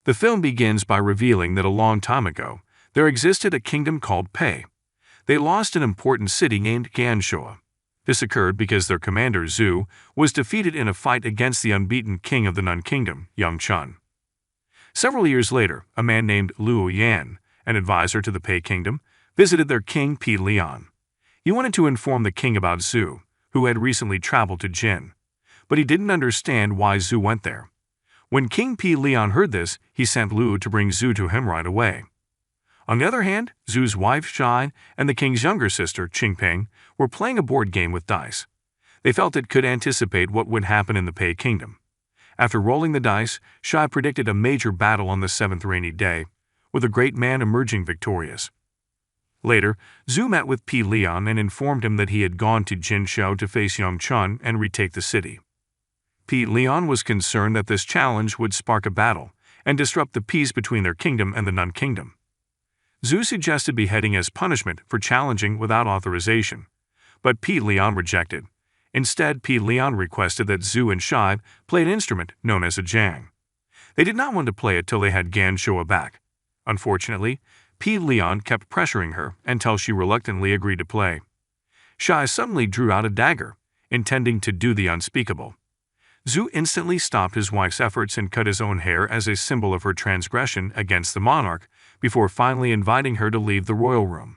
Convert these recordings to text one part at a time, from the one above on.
The film begins by revealing that a long time ago, there existed a kingdom called Pei. They lost an important city named Ganshoa. This occurred because their commander Zhu was defeated in a fight against the unbeaten king of the Nun Kingdom, Yang Chun. Several years later, a man named Luo Yan, an advisor to the Pei Kingdom, visited their king Pi Lian. He wanted to inform the king about Zhu, who had recently traveled to Jin, but he didn't understand why Zhu went there. When King Pi Lian heard this, he sent Lu to bring Zhu to him right away. On the other hand, Zhu's wife Shai and the king's younger sister, Qingping, were playing a board game with dice. They felt it could anticipate what would happen in the Pei Kingdom. After rolling the dice, Shai predicted a major battle on the 7th rainy day, with a great man emerging victorious. Later, Zhu met with Pi Lian and informed him that he had gone to Jinshou to face Yang Chun and retake the city. Pi Lian was concerned that this challenge would spark a battle and disrupt the peace between their kingdom and the Nun Kingdom. Zhu suggested beheading as punishment for challenging without authorization, but Pi Lian rejected. Instead, Pi Lian requested that Zhu and Shai play an instrument known as a jang. They did not want to play it till they had Ganshoa back. Unfortunately, Pi Lian kept pressuring her until she reluctantly agreed to play. Shai suddenly drew out a dagger, intending to do the unspeakable. Zhu instantly stopped his wife's efforts and cut his own hair as a symbol of her transgression against the monarch, before finally inviting her to leave the royal room.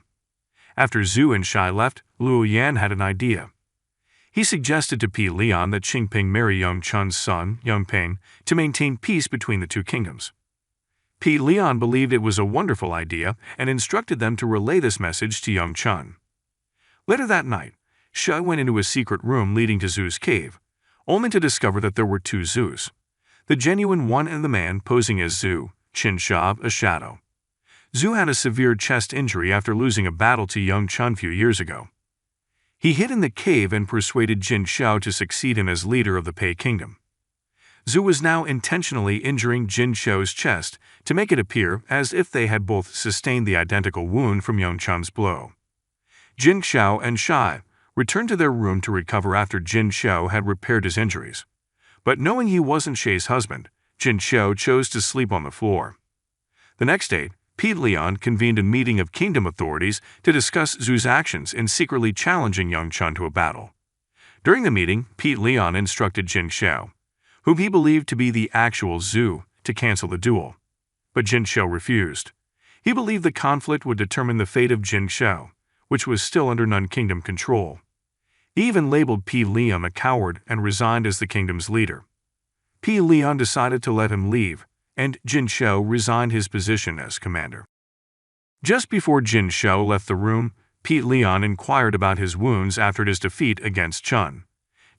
After Zhu and Shai left, Luo Yan had an idea. He suggested to Pi Lian that Qingping marry Yang Chun's son, Yang Ping, to maintain peace between the two kingdoms. Pi Lian believed it was a wonderful idea and instructed them to relay this message to Yang Chun. Later that night, Shai went into a secret room leading to Zhu's cave, only to discover that there were two Zhus, the genuine one and the man posing as Zhu, Qin Shab, a shadow. Zhu had a severe chest injury after losing a battle to Yang Chun few years ago. He hid in the cave and persuaded Jin Shao to succeed him as leader of the Pei Kingdom. Zhu was now intentionally injuring Jin Shao's chest to make it appear as if they had both sustained the identical wound from Yang Chun's blow. Jin Shao and Shai returned to their room to recover after Jin Shao had repaired his injuries. But knowing he wasn't Shai's husband, Jin Shao chose to sleep on the floor. The next day, Pi Lian convened a meeting of kingdom authorities to discuss Zhu's actions in secretly challenging Yang Chun to a battle. During the meeting, Pi Lian instructed Jin Shao, whom he believed to be the actual Zhu, to cancel the duel. But Jin Shao refused. He believed the conflict would determine the fate of Jin Shao, which was still under Nun Kingdom control. He even labeled Pi Lian a coward and resigned as the kingdom's leader. Pi Lian decided to let him leave, and Jin Shao resigned his position as commander. Just before Jin Shao left the room, Pi Lian inquired about his wounds after his defeat against Chun.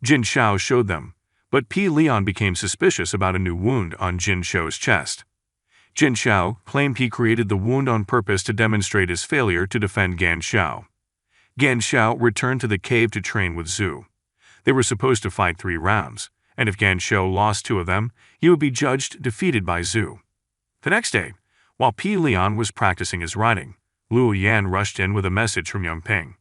Jin Shao showed them, but Pi Lian became suspicious about a new wound on Jin Shao's chest. Jin Shao claimed he created the wound on purpose to demonstrate his failure to defend Gan Shao. Gan Shao returned to the cave to train with Zhu. They were supposed to fight 3 rounds, and if Gan Shao lost 2 of them, he would be judged defeated by Zhu. The next day, while Pi Lian was practicing his riding, Luo Yan rushed in with a message from Yang Ping.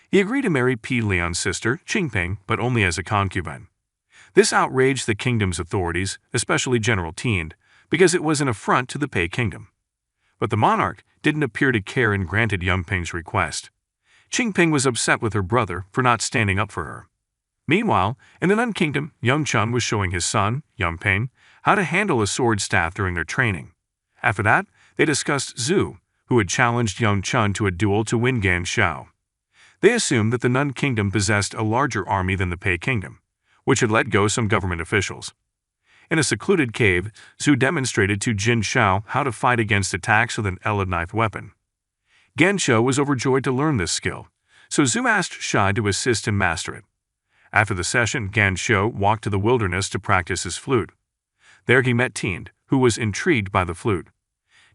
He agreed to marry Pi Lian's sister, Qingping, but only as a concubine. This outraged the kingdom's authorities, especially General Tian, because it was an affront to the Pei Kingdom. But the monarch didn't appear to care and granted Yang Ping's request. Qingping was upset with her brother for not standing up for her. Meanwhile, in the Nun Kingdom, Yang Chun was showing his son, Yang Ping, how to handle a sword staff during their training. After that, they discussed Zhu, who had challenged Yang Chun to a duel to win Gan Shao. They assumed that the Nun Kingdom possessed a larger army than the Pei Kingdom, which had let go some government officials. In a secluded cave, Zhu demonstrated to Jin Shao how to fight against attacks with an Elad knife weapon. Gan Shao was overjoyed to learn this skill, so Zhu asked Shai to assist him master it. After the session, Gan Shao walked to the wilderness to practice his flute. There he met Tian, who was intrigued by the flute.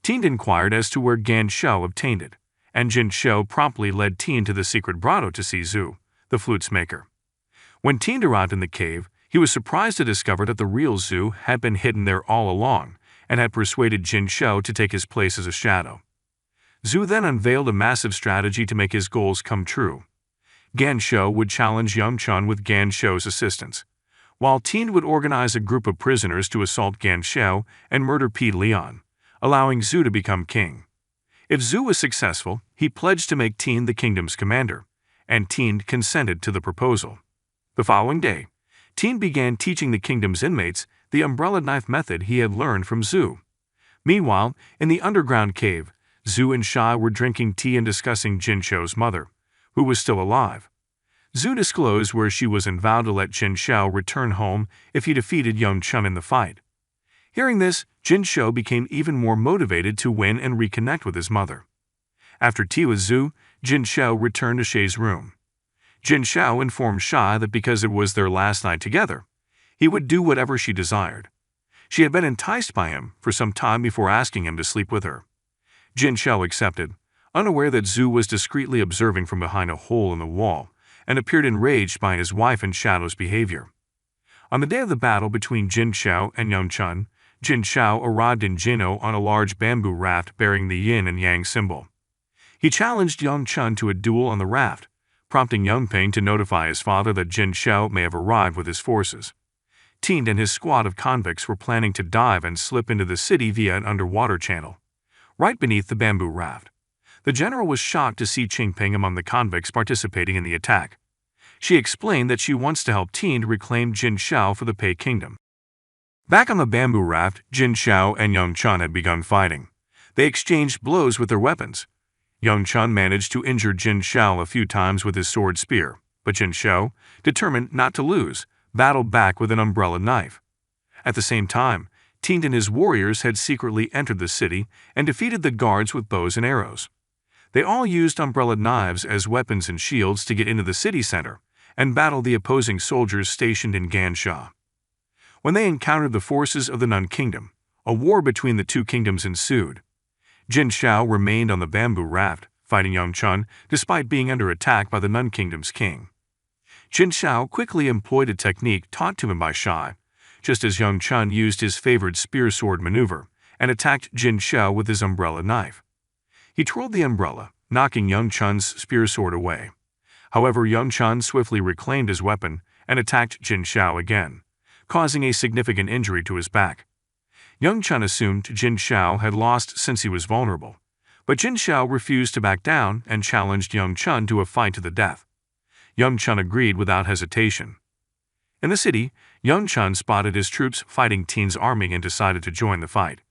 Tian inquired as to where Gan Shao obtained it, and Jin Shao promptly led Tian to the secret grotto to see Zhu, the flute's maker. When Tian arrived in the cave, he was surprised to discover that the real Zhu had been hidden there all along and had persuaded Jin Shao to take his place as a shadow. Zhu then unveiled a massive strategy to make his goals come true. Gan Shao would challenge Yang Chun with Gan Shao's assistance. while Tien would organize a group of prisoners to assault Gan Shao and murder P. Leon, allowing Zhu to become king. If Zhu was successful, he pledged to make Tien the kingdom's commander, and Tien consented to the proposal. The following day, Tien began teaching the kingdom's inmates the umbrella knife method he had learned from Zhu. Meanwhile, in the underground cave, Zhu and Shai were drinking tea and discussing Jin Shao's mother, who was still alive. Zhu disclosed where she was and vowed to let Jin Shao return home if he defeated Young Chun in the fight. Hearing this, Jin Shao became even more motivated to win and reconnect with his mother. After tea with Zhu, Jin Shao returned to Shai's room. Jin Shao informed Shai that because it was their last night together, he would do whatever she desired. She had been enticed by him for some time before asking him to sleep with her. Jin Shao accepted, unaware that Zhu was discreetly observing from behind a hole in the wall and appeared enraged by his wife and Shadow's behavior. On the day of the battle between Jin Shao and Yang Chun, Jin Shao arrived in Jinno on a large bamboo raft bearing the yin and yang symbol. He challenged Yang Chun to a duel on the raft, prompting Yang Ping to notify his father that Jin Shao may have arrived with his forces. Tien and his squad of convicts were planning to dive and slip into the city via an underwater channel, right beneath the bamboo raft. The general was shocked to see Qing Ping among the convicts participating in the attack. She explained that she wants to help Tien to reclaim Jin Shao for the Pei Kingdom. Back on the bamboo raft, Jin Shao and Yang Chun had begun fighting. They exchanged blows with their weapons. Yang Chun managed to injure Jin Shao a few times with his sword spear, but Jin Shao, determined not to lose, battled back with an umbrella knife. At the same time, Tien and his warriors had secretly entered the city and defeated the guards with bows and arrows. They all used umbrella knives as weapons and shields to get into the city center and battle the opposing soldiers stationed in Gansha. When they encountered the forces of the Nun Kingdom, a war between the two kingdoms ensued. Jin Shao remained on the bamboo raft, fighting Yang Chun despite being under attack by the Nun Kingdom's king. Jin Shao quickly employed a technique taught to him by Shai, just as Yang Chun used his favored spear sword maneuver and attacked Jin Shao with his umbrella knife. He twirled the umbrella, knocking Yang Chun's spear sword away. However, Yang Chun swiftly reclaimed his weapon and attacked Jin Shao again, causing a significant injury to his back. Yang Chun assumed Jin Shao had lost since he was vulnerable, but Jin Shao refused to back down and challenged Yang Chun to a fight to the death. Yang Chun agreed without hesitation. In the city, Yang Chun spotted his troops fighting Tien's army and decided to join the fight.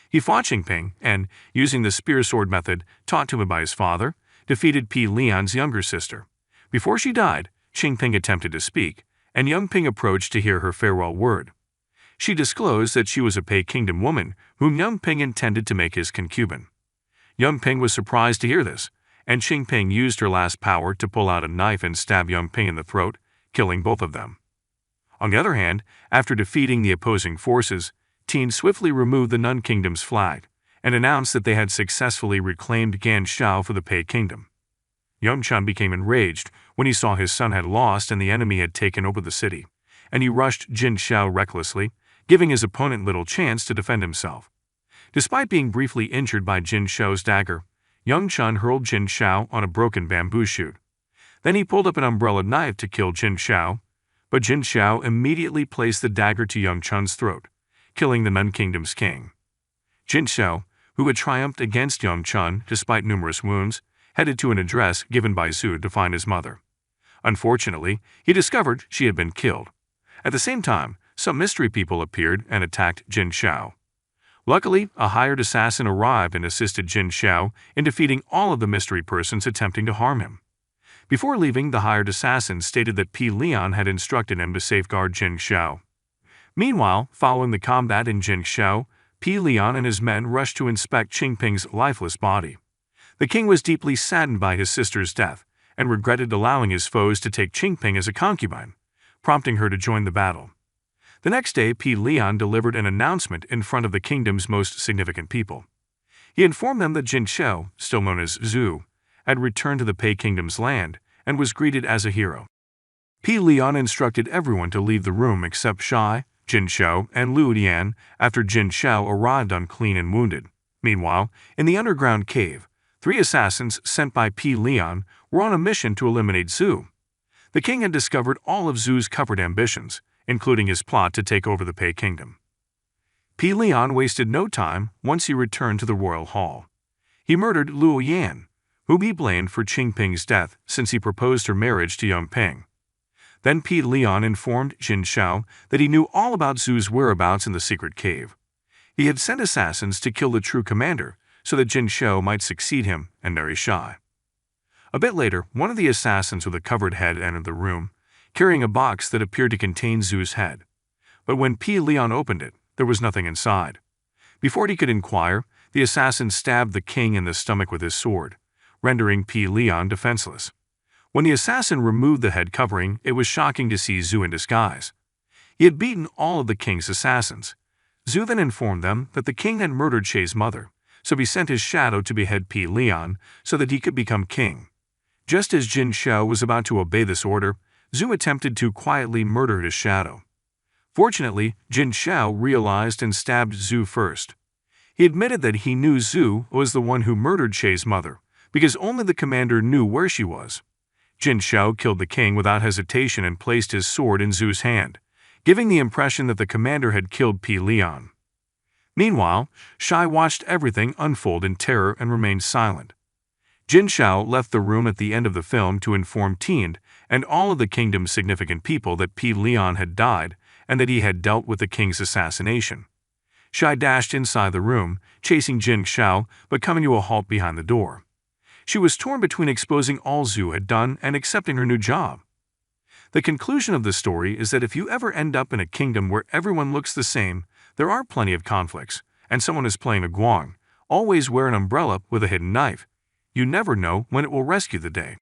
He fought Qing Ping and, using the spear sword method taught to him by his father, defeated P. Leon's younger sister. Before she died, Qing Ping attempted to speak, and Yang Ping approached to hear her farewell word. She disclosed that she was a Pei Kingdom woman whom Yang Ping intended to make his concubine. Yang Ping was surprised to hear this, and Qing Ping used her last power to pull out a knife and stab Yang Ping in the throat, killing both of them. On the other hand, after defeating the opposing forces, Tien swiftly removed the Nun Kingdom's flag and announced that they had successfully reclaimed Gan Shao for the Pei Kingdom. Yang Chun became enraged when he saw his son had lost and the enemy had taken over the city, and he rushed Jin Shao recklessly, giving his opponent little chance to defend himself. Despite being briefly injured by Jin Shao's dagger, Yang Chun hurled Jin Shao on a broken bamboo shoot. Then he pulled up an umbrella knife to kill Jin Shao, but Jin Shao immediately placed the dagger to Yang Chun's throat, killing the Nun Kingdom's king. Jin Shao, who had triumphed against Yang Chun despite numerous wounds, headed to an address given by Zhu to find his mother. Unfortunately, he discovered she had been killed. At the same time, some mystery people appeared and attacked Jin Shao. Luckily, a hired assassin arrived and assisted Jin Shao in defeating all of the mystery persons attempting to harm him. Before leaving, the hired assassin stated that P. Leon had instructed him to safeguard Jin Shao. Meanwhile, following the combat in Jin Shao, P. Leon and his men rushed to inspect Qing Ping's lifeless body. The king was deeply saddened by his sister's death and regretted allowing his foes to take Qing Ping as a concubine, prompting her to join the battle. The next day, P. Leon delivered an announcement in front of the kingdom's most significant people. He informed them that Jin Shao, still known as Zhu, had returned to the Pei Kingdom's land and was greeted as a hero. P. Leon instructed everyone to leave the room except Shai, Jin Shao, and Liu Dian after Jin Shao arrived unclean and wounded. Meanwhile, in the underground cave, 3 assassins sent by P. Leon were on a mission to eliminate Zhu. The king had discovered all of Zhu's covert ambitions including his plot to take over the Pei kingdom. P. Leon wasted no time once he returned to the royal hall. He murdered Luo Yan, whom he blamed for Qing Ping's death since he proposed her marriage to young Ping. Then P. Leon informed Jin Shao that he knew all about Zhu's whereabouts in the secret cave. He had sent assassins to kill the true commander so that Jin Shao might succeed him and marry Shai. A bit later, one of the assassins with a covered head entered the room, carrying a box that appeared to contain Zhu's head. But when P. Leon opened it, there was nothing inside. Before he could inquire, the assassin stabbed the king in the stomach with his sword, rendering P. Leon defenseless. When the assassin removed the head covering, it was shocking to see Zhu in disguise. He had beaten all of the king's assassins. Zhu then informed them that the king had murdered Shai's mother, so he sent his shadow to behead P. Leon so that he could become king. Just as Jin Shao was about to obey this order, Zhu attempted to quietly murder his shadow. Fortunately, Jin Shao realized and stabbed Zhu first. He admitted that he knew Zhu was the one who murdered Shai's mother, because only the commander knew where she was. Jin Shao killed the king without hesitation and placed his sword in Zhu's hand, giving the impression that the commander had killed P. Leon. Meanwhile, Shai watched everything unfold in terror and remained silent. Jin Shao left the room at the end of the film to inform Tian and all of the kingdom's significant people that P. Leon had died and that he had dealt with the king's assassination. Shai dashed inside the room, chasing Jin Shao but coming to a halt behind the door. She was torn between exposing all Zhu had done and accepting her new job. The conclusion of the story is that if you ever end up in a kingdom where everyone looks the same, there are plenty of conflicts, and someone is playing a guang. Always wear an umbrella with a hidden knife. You never know when it will rescue the day.